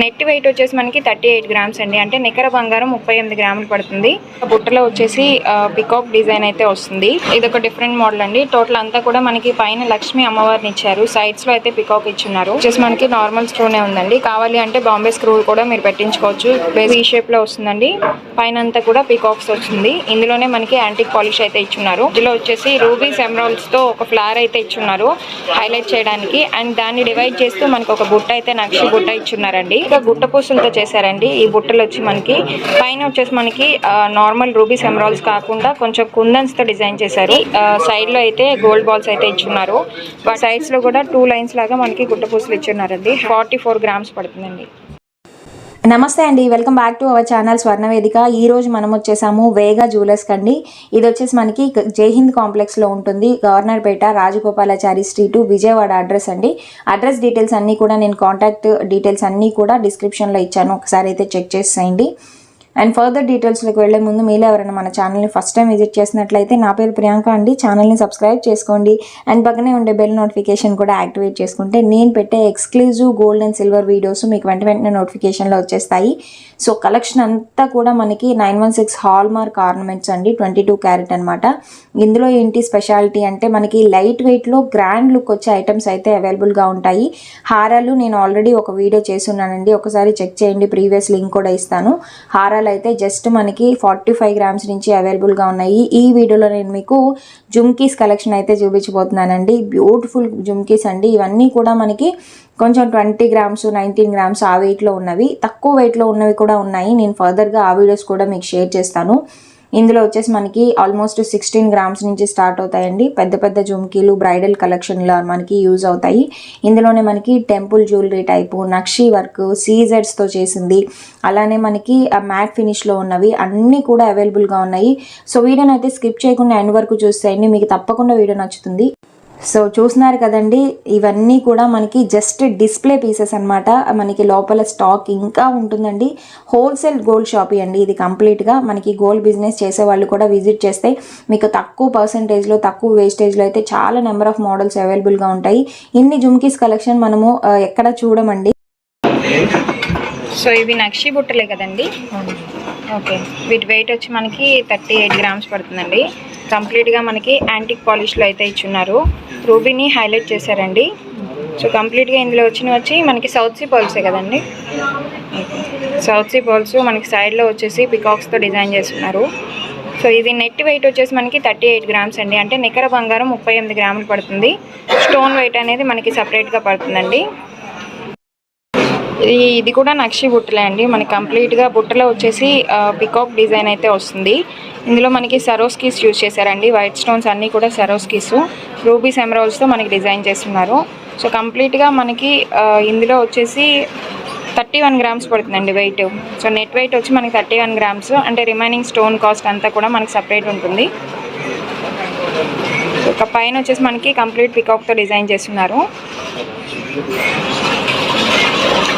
Net weight వచ్చేసి మనకి 38 grams అండి. అంటే నికర బంగారం 38 గ్రాములు పడుతుంది. బుట్టలో వచ్చేసి పికాక్ డిజైన్ అయితే వస్తుంది. ఇది ఒక డిఫరెంట్ మోడల్ అండి. టోటల్ అంతా కూడా మనకి పైన లక్ష్మి అమ్మవారిని ఇచ్చారు, సైడ్స్ లో అయితే పికాక్ ఇచ్చున్నారు. వచ్చేసి మనకి నార్మల్ స్క్రూనే ఉందండి. కావాలి అంటే బాంబే స్క్రూ కూడా మీరు పెట్టించుకోవచ్చు. ఈ షేప్ లో వస్తుందండి. పైన అంతా కూడా పికాక్స్ వచ్చింది. ఇందులోనే మనకి యాంటిక్ పాలిష్ అయితే ఇచ్చున్నారు. ఇందులో వచ్చేసి రూబీస్ ఎమరాల్డ్స్ తో ఒక ఫ్లవర్ అయితే ఇచ్చున్నారు హైలైట్ చేయడానికి. అండ్ దాన్ని డివైడ్ చేస్తూ మనకి ఒక బుట్ట అయితే నక్షి బుట్ట ఇచ్చున్నారండి. ఇంకా గుట్ట పూసలతో చేశారండి ఈ బుట్టలు వచ్చి మనకి. పైన వచ్చేసి మనకి నార్మల్ రూబీస్ ఎమరాల్డ్స్ కాకుండా కొంచెం కుందన్స్ తో డిజైన్ చేశారు. సైడ్ లో అయితే గోల్డ్ బాల్స్ అయితే ఇచ్చున్నారు. సైడ్స్ లో కూడా 2 లైన్స్ లాగా మనకి గుట్ట పూసలు ఇచ్చున్నారండి. 44 గ్రామ్స్ పడుతుందండి. నమస్తే అండి, welcome back to our channel Swarnavedika. ఈ రోజు మనం వచ్చేసాము వేగా జ్యువెలర్స్ కండి. ఇది వచ్చేసి మనకి జైహింద్ కాంప్లెక్స్ లో ఉంటుంది. గవర్నర్పేట రాజగోపాలాచారి స్ట్రీట్ విజయవాడ అడ్రస్ అండి. అడ్రస్ డీటెయిల్స్ అన్నీ కూడా నేను కాంటాక్ట్ డీటెయిల్స్ అన్నీ కూడా డిస్క్రిప్షన్ లో ఇచ్చాను, ఒకసారి అయితే చెక్ చేసేయండి. అండ్ ఫర్దర్ డీటెయిల్స్లోకి వెళ్లే ముందు మీలో ఎవరైనా మన ఛానల్ని ఫస్ట్ టైం విజిట్ చేసినట్లయితే నా పేరు ప్రియాంక అండి. ఛానల్ని సబ్స్క్రైబ్ చేసుకోండి. అండ్ పక్కనే ఉండే బెల్ నోటిఫికేషన్ కూడా యాక్టివేట్ చేసుకుంటే నేను పెట్టే exclusive gold and silver videos మీకు వెంటనే నోటిఫికేషన్లో వచ్చేస్తాయి. సో కలెక్షన్ అంతా కూడా మనకి 916 హాల్ మార్క్ ఆర్నమెంట్స్ అండి, 22 క్యారెట్ అనమాట. ఇందులో ఏంటి స్పెషాలిటీ అంటే మనకి లైట్ వెయిట్లో గ్రాండ్ లుక్ వచ్చే ఐటమ్స్ అయితే అవైలబుల్గా ఉంటాయి. హారాలు నేను ఆల్రెడీ ఒక వీడియో చేస్తున్నానండి, ఒకసారి చెక్ చేయండి, ప్రీవియస్ లింక్ కూడా ఇస్తాను. హారాలు అయితే జస్ట్ మనకి 45 గ్రామ్స్ నుంచి అవైలబుల్గా ఉన్నాయి. ఈ వీడియోలో నేను మీకు జుమ్కీస్ కలెక్షన్ అయితే చూపించబోతున్నానండి. బ్యూటిఫుల్ జుమ్కీస్ అండి. ఇవన్నీ కూడా మనకి కొంచెం 20 గ్రామ్స్ 19 గ్రామ్స్ ఆ వెయిట్లో ఉన్నవి, తక్కువ వెయిట్లో ఉన్నవి కూడా ఉన్నాయి. నేను ఫర్దర్గా ఆ వీడియోస్ కూడా మీకు షేర్ చేస్తాను. ఇందులో వచ్చేసి మనకి ఆల్మోస్ట్ 16 గ్రామ్స్ నుంచి స్టార్ట్ అవుతాయండి. పెద్ద పెద్ద జుమ్కీలు బ్రైడల్ కలెక్షన్లో మనకి యూజ్ అవుతాయి. ఇందులోనే మనకి టెంపుల్ జ్యువెలరీ టైపు, నక్షి వర్క్, సీజెడ్స్తో చేసింది, అలానే మనకి మ్యాట్ ఫినిష్లో ఉన్నవి అన్నీ కూడా అవైలబుల్గా ఉన్నాయి. సో వీడియోని అయితే స్కిప్ చేయకుండా ఎండ్ వరకు చూసేయండి, మీకు తప్పకుండా వీడియో నచ్చుతుంది. సో చూస్తున్నారు కదండి, ఇవన్నీ కూడా మనకి జస్ట్ డిస్ప్లే పీసెస్ అనమాట. మనకి లోపల స్టాక్ ఇంకా ఉంటుందండి. హోల్సేల్ గోల్డ్ షాపీ అండి ఇది కంప్లీట్గా. మనకి గోల్డ్ బిజినెస్ చేసే వాళ్ళు కూడా విజిట్ చేస్తే మీకు తక్కువ పర్సంటేజ్లో, తక్కువ వేస్టేజ్లో అయితే చాలా నెంబర్ ఆఫ్ మోడల్స్ అవైలబుల్గా ఉంటాయి. ఇన్ని జుమ్కీస్ కలెక్షన్ మనము ఎక్కడ చూడమండి. సో ఇవి నక్షి బుట్టలే కదండి. ఓకే, వీటి వెయిట్ వచ్చి మనకి 38 గ్రామ్స్ పడుతుందండి. కంప్లీట్గా మనకి యాంటిక్ పాలిష్లో అయితే ఇచ్చున్నారు. రూబీని హైలైట్ చేశారండి. సో కంప్లీట్గా ఇందులో వచ్చి మనకి సౌత్ సీ పర్ల్సే కదండి. సౌత్ సీ పర్ల్స్ మనకి సైడ్లో వచ్చేసి పికాక్స్తో డిజైన్ చేస్తున్నారు. సో ఇది నెట్ వెయిట్ వచ్చేసి మనకి 38 గ్రామ్స్ అండి. అంటే నికర బంగారం 38 గ్రాములు పడుతుంది. స్టోన్ వెయిట్ అనేది మనకి సపరేట్గా పడుతుందండి. ఇది కూడా నక్షి బుట్టలే అండి. మనకి కంప్లీట్గా బుట్టలో వచ్చేసి పికాక్ డిజైన్ అయితే వస్తుంది. ఇందులో మనకి సరోస్కీస్ యూజ్ చేశారండి. వైట్ స్టోన్స్ అన్నీ కూడా సరోస్కీస్, రూబీస్ ఎమరాల్డ్స్తో మనకి డిజైన్ చేస్తున్నారు. సో కంప్లీట్గా మనకి ఇందులో వచ్చేసి 31 గ్రామ్స్ పడుతుందండి వెయిట్. సో నెట్ వెయిట్ వచ్చి మనకి 31 గ్రామ్స్. అంటే రిమైనింగ్ స్టోన్ కాస్ట్ అంతా కూడా మనకి సపరేట్ ఉంటుంది. ఒక పైన వచ్చేసి మనకి కంప్లీట్ పికాక్తో డిజైన్ చేస్తున్నారు.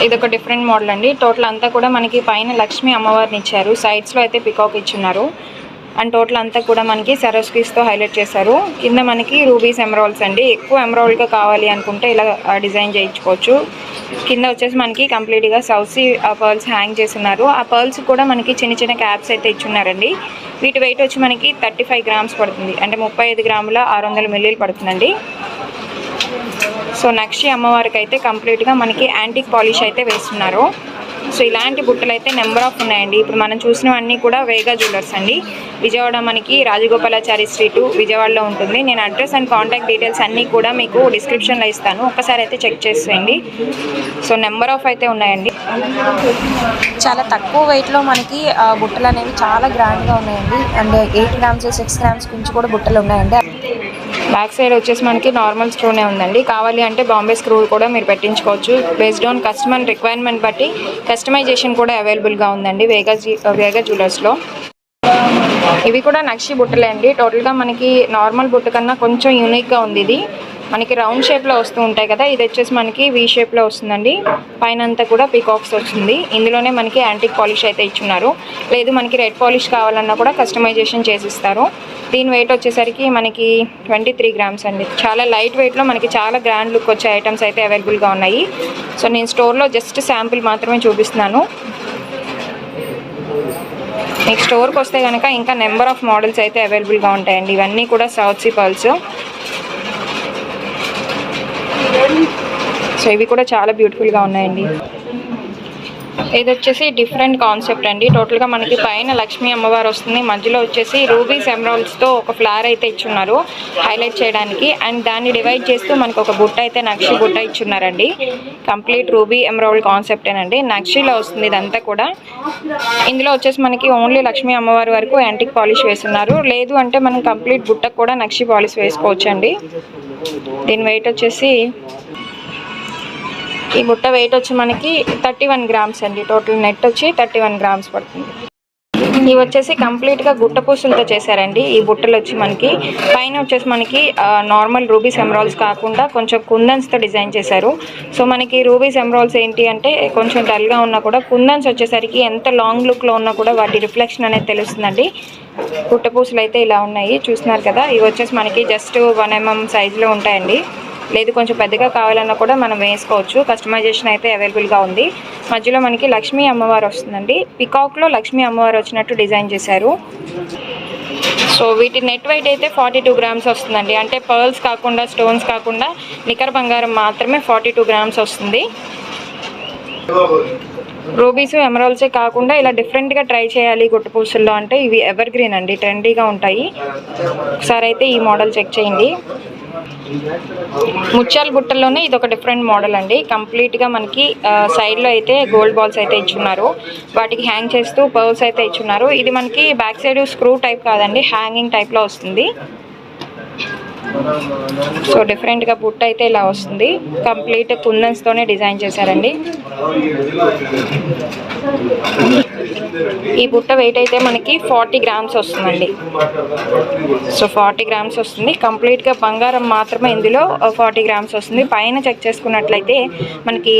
ఇది ఒక డిఫరెంట్ మోడల్ అండి. టోటల్ అంతా కూడా మనకి పైన లక్ష్మి అమ్మవారిని ఇచ్చారు, సైడ్స్లో అయితే పికాక్ ఇచ్చున్నారు. అండ్ టోటల్ అంతా కూడా మనకి సరోస్కీస్తో హైలైట్ చేశారు. కింద మనకి రూబీస్ ఎమరాల్డ్స్ అండి. ఎక్కువ ఎమరాల్డ్గా కావాలి అనుకుంటే ఇలా డిజైన్ చేయించుకోవచ్చు. కింద వచ్చేసి మనకి కంప్లీట్గా సౌత్ సీ పర్ల్స్ హ్యాంగ్ చేస్తున్నారు. ఆ పర్ల్స్ కూడా మనకి చిన్న చిన్న క్యాప్స్ అయితే ఇచ్చున్నారండి. వీటి వెయిట్ వచ్చి మనకి 35 గ్రామ్స్ పడుతుంది. అంటే 35 గ్రాముల 600 మిల్లీలు పడుతుందండి. సో నక్షి అమ్మవారికి అయితే కంప్లీట్గా మనకి యాంటిక్ పాలిష్ అయితే వేస్తున్నారు. సో ఇలాంటి బుట్టలు అయితే నెంబర్ ఆఫ్ ఉన్నాయండి. ఇప్పుడు మనం చూసినవన్నీ కూడా వేగా జ్యువెలర్స్ అండి. విజయవాడ మనకి రాజగోపాలాచారి స్ట్రీట్ విజయవాడలో ఉంటుంది. నేను అడ్రస్ అండ్ కాంటాక్ట్ డీటెయిల్స్ అన్నీ కూడా మీకు డిస్క్రిప్షన్లో ఇస్తాను, ఒక్కసారి అయితే చెక్ చేసేయండి. సో నెంబర్ ఆఫ్ అయితే ఉన్నాయండి. చాలా తక్కువ వెయిట్లో మనకి బుట్టలు అనేవి చాలా గ్రాండ్గా ఉన్నాయండి. అండ్ 8 గ్రామ్స్ 6 గ్రామ్స్ నుంచి కూడా బుట్టలు ఉన్నాయండి. బ్యాక్ సైడ్ వచ్చేసి మనకి నార్మల్ స్క్రూనే ఉందండి. కావాలి అంటే బాంబే స్క్రూ కూడా మీరు పెట్టించుకోవచ్చు. బేస్డ్ ఆన్ కస్టమర్ రిక్వైర్మెంట్ బట్టి కస్టమైజేషన్ కూడా అవైలబుల్గా ఉందండి వేగా జ్యువెలర్స్లో. ఇవి కూడా నక్షి బుట్టలే అండి. టోటల్గా మనకి నార్మల్ బుట్ట కన్నా కొంచెం యూనిక్గా ఉంది ఇది. మనకి రౌండ్ షేప్లో వస్తూ ఉంటాయి కదా, ఇది వచ్చేసి మనకి వీ షేప్లో వస్తుందండి. పైన అంతా కూడా పీకాక్స్ వచ్చింది. ఇందులోనే మనకి యాంటిక్ పాలిష్ అయితే ఇచ్చున్నారు. లేదు మనకి రెడ్ పాలిష్ కావాలన్నా కూడా కస్టమైజేషన్ చేసిస్తారు. దీని వెయిట్ వచ్చేసరికి మనకి 23 గ్రామ్స్ అండి. చాలా లైట్ వెయిట్లో మనకి చాలా గ్రాండ్ లుక్ వచ్చే ఐటమ్స్ అయితే అవైలబుల్గా ఉన్నాయి. సో నేను స్టోర్లో జస్ట్ శాంపిల్ మాత్రమే చూపిస్తున్నాను. మీకు స్టోర్కి వస్తే కనుక ఇంకా నెంబర్ ఆఫ్ మోడల్స్ అయితే అవైలబుల్గా ఉంటాయండి. ఇవన్నీ కూడా సౌత్ సీ పర్ల్స్. సో ఇవి కూడా చాలా బ్యూటిఫుల్గా ఉన్నాయండి. ఇది వచ్చేసి డిఫరెంట్ కాన్సెప్ట్ అండి. టోటల్గా మనకి పైన లక్ష్మీ అమ్మవారు వస్తుంది, మధ్యలో వచ్చేసి రూబీస్ ఎమరాల్డ్స్తో ఒక ఫ్లవర్ అయితే ఇచ్చున్నారు హైలైట్ చేయడానికి. అండ్ దాన్ని డివైడ్ చేస్తూ మనకు ఒక బుట్ట అయితే నక్షి బుట్ట ఇచ్చున్నారండి. కంప్లీట్ రూబీ ఎమరాల్డ్ కాన్సెప్టేనండి. నక్షిలో వస్తుంది ఇదంతా కూడా. ఇందులో వచ్చేసి మనకి ఓన్లీ లక్ష్మీ అమ్మవారి వరకు యాంటిక్ పాలిష్ వేస్తున్నారు. లేదు అంటే మనం కంప్లీట్ బుట్టకు కూడా నక్షి పాలిష్ వేసుకోవచ్చండి. దీని వెయిట్ వచ్చేసి ఈ బుట్ట వెయిట్ వచ్చి మనకి 31 గ్రామ్స్ అండి. టోటల్ నెట్ వచ్చి 31 గ్రామ్స్ పడుతుంది. ఇవి వచ్చేసి కంప్లీట్గా గుట్ట పూసలతో చేశారండి. ఈ బుట్టలు వచ్చి మనకి పైన వచ్చేసి మనకి నార్మల్ రూబీస్ ఎమరాల్డ్స్ కాకుండా కొంచెం కుందన్స్తో డిజైన్ చేశారు. సో మనకి రూబీస్ ఎమరాల్డ్స్ ఏంటి అంటే కొంచెం డల్గా ఉన్నా కూడా కుందన్స్ వచ్చేసరికి ఎంత లాంగ్ లుక్లో ఉన్నా కూడా వాటి రిఫ్లెక్షన్ అనేది తెలుస్తుందండి. గుట్ట పూసలు అయితే ఇలా ఉన్నాయి, చూస్తున్నారు కదా. ఇవి వచ్చేసి మనకి జస్ట్ 1 mm సైజులో ఉంటాయండి. లేదు కొంచెం పెద్దగా కావాలన్నా కూడా మనం వేసుకోవచ్చు. కస్టమైజేషన్ అయితే అవైలబుల్గా ఉంది. మధ్యలో మనకి లక్ష్మీ అమ్మవారు వస్తుందండి. పికాక్లో లక్ష్మీ అమ్మవారు వచ్చినట్టు డిజైన్ చేశారు. సో వీటి నెట్ వెయిట్ అయితే 42 గ్రామ్స్ వస్తుందండి. అంటే పర్ల్స్ కాకుండా స్టోన్స్ కాకుండా నికర బంగారం మాత్రమే 42 గ్రామ్స్ వస్తుంది. రూబీస్ ఎమరాల్డ్సే కాకుండా ఇలా డిఫరెంట్గా ట్రై చేయాలి గుట్ట పూసల్లో అంటే ఇవి ఎవర్ గ్రీన్ అండి, ట్రెండీగా ఉంటాయి. ఒకసారి అయితే ఈ మోడల్ చెక్ చేయండి. ముత్యాల బుట్టల్లోనే ఇది ఒక డిఫరెంట్ మోడల్ అండి. కంప్లీట్గా మనకి సైడ్లో అయితే గోల్డ్ బాల్స్ అయితే ఇచ్చున్నారు. వాటికి హ్యాంగ్ చేస్తూ పర్ల్స్ అయితే ఇచ్చున్నారు. ఇది మనకి బ్యాక్ సైడ్ స్క్రూ టైప్ కాదండి, హ్యాంగింగ్ టైప్లో వస్తుంది. సో డిఫరెంట్గా బుట్ట అయితే ఇలా వస్తుంది. కంప్లీట్ కుందన్స్తోనే డిజైన్ చేశారండి. ఈ బుట్ట వెయిట్ అయితే మనకి 40 గ్రామ్స్ వస్తుందండి. సో 40 గ్రామ్స్ వస్తుంది. కంప్లీట్గా బంగారం మాత్రమే ఇందులో 40 గ్రామ్స్ వస్తుంది. పైన చెక్ చేసుకున్నట్లయితే మనకి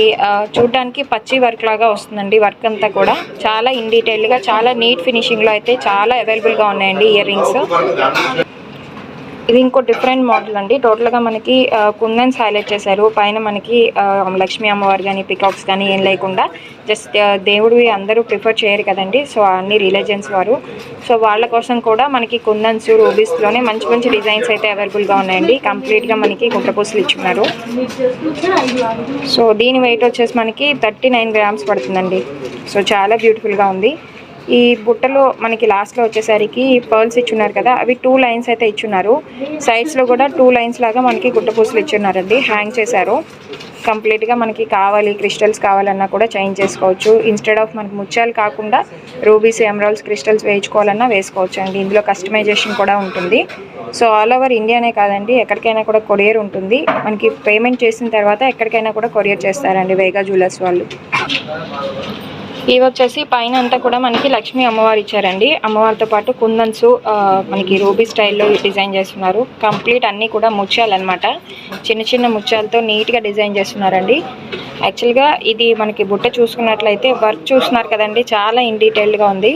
చూడడానికి పచ్చి వర్క్ లాగా వస్తుందండి. వర్క్ అంతా కూడా చాలా ఇన్ డీటెయిల్గా చాలా నీట్ ఫినిషింగ్లో అయితే చాలా అవైలబుల్గా ఉన్నాయండి ఇయర్ రింగ్స్. ఇది ఇంకో డిఫరెంట్ మోడల్ అండి. టోటల్గా మనకి కుందన్స్ హైలైట్ చేశారు. పైన మనకి లక్ష్మీ అమ్మవారు కానీ పికాక్స్ కానీ ఏం లేకుండా జస్ట్ దేవుడివి అందరూ ప్రిఫర్ చేయరు కదండి. సో అన్ని రిలీజియన్స్ వారు, సో వాళ్ళ కోసం కూడా మనకి కుందన్స్ రూబీస్లోనే మంచి మంచి డిజైన్స్ అయితే అవైలబుల్గా ఉన్నాయండి. కంప్లీట్గా మనకి గుట్టపూసలు ఇచ్చున్నారు. సో దీని వెయిట్ వచ్చేసి మనకి 39 గ్రామ్స్ పడుతుందండి. సో చాలా బ్యూటిఫుల్గా ఉంది. ఈ బుట్టలో మనకి లాస్ట్లో వచ్చేసరికి పర్ల్స్ ఇచ్చున్నారు కదా, అవి 2 లైన్స్ అయితే ఇచ్చున్నారు. సైడ్స్లో కూడా 2 లైన్స్ లాగా మనకి గుట్టపూసలు ఇచ్చున్నారండి, హ్యాంగ్ చేశారు. కంప్లీట్గా మనకి కావాలి క్రిస్టల్స్ కావాలన్నా కూడా చేంజ్ చేసుకోవచ్చు. ఇన్స్టెడ్ ఆఫ్ మనకి ముత్యాలు కాకుండా రూబీస్ ఎమరాల్డ్స్ క్రిస్టల్స్ వేయించుకోవాలన్నా వేసుకోవచ్చు అండి. ఇందులో కస్టమైజేషన్ కూడా ఉంటుంది. సో ఆల్ ఓవర్ ఇండియానే కాదండి, ఎక్కడికైనా కూడా కొరియర్ ఉంటుంది. మనకి పేమెంట్ చేసిన తర్వాత ఎక్కడికైనా కూడా కొరియర్ చేస్తారండి వేగా జ్యువెలర్స్ వాళ్ళు. ఇవి వచ్చేసి పైన అంతా కూడా మనకి లక్ష్మీ అమ్మవారు ఇచ్చారండి. అమ్మవారితో పాటు కుందన్స్ మనకి రూబీ స్టైల్లో డిజైన్ చేస్తున్నారు. కంప్లీట్ అన్నీ కూడా ముత్యాలు అనమాట, చిన్న చిన్న ముత్యాలతో నీట్గా డిజైన్ చేస్తున్నారండి. యాక్చువల్గా ఇది మనకి బుట్ట చూసుకున్నట్లయితే వర్క్ చూస్తున్నారు కదండి, చాలా ఇన్ డీటెయిల్డ్గా ఉంది.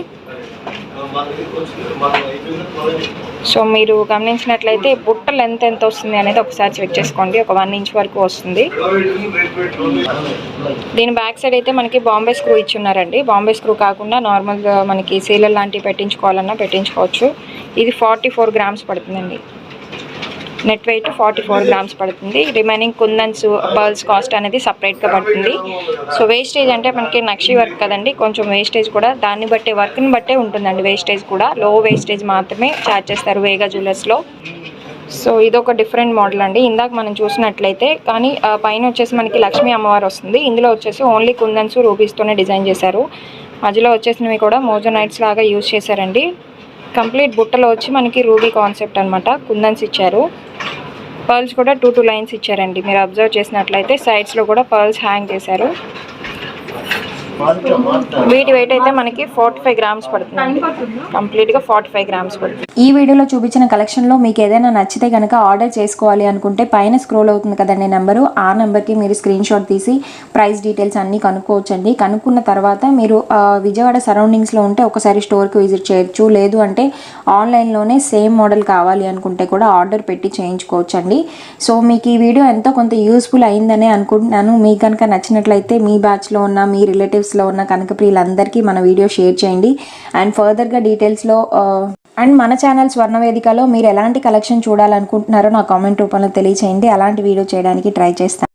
సో మీరు గమనించినట్లయితే బుట్ట లెంత్ ఎంత వస్తుంది అనేది ఒకసారి చెక్ చేసుకోండి. ఒక 1 ఇంచ్ వరకు వస్తుంది. దీని బ్యాక్ సైడ్ అయితే మనకి బాంబే స్క్రూ ఇచ్చున్నారండి. బాంబే స్క్రూ కాకుండా నార్మల్గా మనకి సీలర్ లాంటివి పెట్టించుకోవాలన్నా పెట్టించుకోవచ్చు. ఇది 44 గ్రామ్స్ పడుతుందండి. నెట్ వెయిట్ 44 గ్రామ్స్ పడుతుంది. రిమైనింగ్ కుందన్స్ పర్ల్స్ కాస్ట్ అనేది సపరేట్గా పడుతుంది. సో వేస్టేజ్ అంటే మనకి నక్షి వర్క్ కదండి, కొంచెం వేస్టేజ్ కూడా దాన్ని బట్టే వర్క్ని బట్టే ఉంటుందండి. వేస్టేజ్ కూడా లో వేస్టేజ్ మాత్రమే ఛార్జ్ చేస్తారు వేగా జ్యువెలర్స్లో. సో ఇదొక డిఫరెంట్ మోడల్ అండి. ఇందాక మనం చూసినట్లయితే కానీ పైన వచ్చేసి మనకి లక్ష్మీ అమ్మవారు వస్తుంది. ఇందులో వచ్చేసి ఓన్లీ కుందన్స్ రూబీస్తోనే డిజైన్ చేశారు. మధ్యలో వచ్చేసినవి కూడా మోజోనైట్స్ లాగా యూజ్ చేశారండి. కంప్లీట్ బుట్టలో వచ్చి మనకి రూబీ కాన్సెప్ట్ అనమాట, కుందన్స్ ఇచ్చారు. పర్ల్స్ కూడా 2 లైన్స్ ఇచ్చారండి. మీరు అబ్జర్వ్ చేసినట్లయితే సైడ్స్లో కూడా పర్ల్స్ హ్యాంగ్ చేశారు. వీటి వెయిట్ అయితే మనకి 45 గ్రామ్స్ పడుతుంది, కంప్లీట్గా 45 గ్రామ్స్ పడుతుంది. ఈ వీడియోలో చూపించిన కలెక్షన్లో మీకు ఏదైనా నచ్చితే కనుక ఆర్డర్ చేసుకోవాలి అనుకుంటే పైన స్క్రోల్ అవుతుంది కదండి నెంబరు, ఆ నెంబర్కి మీరు స్క్రీన్ షాట్ తీసి ప్రైస్ డీటెయిల్స్ అన్నీ కనుక్కోవచ్చండి. కనుక్కున్న తర్వాత మీరు విజయవాడ సరౌండింగ్స్లో ఉంటే ఒకసారి స్టోర్కి విజిట్ చేయొచ్చు, లేదు అంటే ఆన్లైన్లోనే సేమ్ మోడల్ కావాలి అనుకుంటే కూడా ఆర్డర్ పెట్టి చేయించుకోవచ్చండి. సో మీకు ఈ వీడియో ఎంతో కొంత యూస్ఫుల్ అయిందనే అనుకుంటున్నాను. మీకు కనుక నచ్చినట్లయితే మీ బ్యాచ్లో ఉన్న మీ రిలేటివ్స్లో ఉన్న కనకప్రియులందరికీ మన వీడియో షేర్ చేయండి. అండ్ ఫర్దర్గా డీటెయిల్స్లో అండ్ మన ఛానల్ స్వర్ణవేదికలో మీరు ఎలాంటి కలెక్షన్ చూడాలనుకుంటున్నారో నా కామెంట్ రూపంలో తెలియచేయండి. అలాంటి వీడియో చేయడానికి ట్రై చేస్తాను.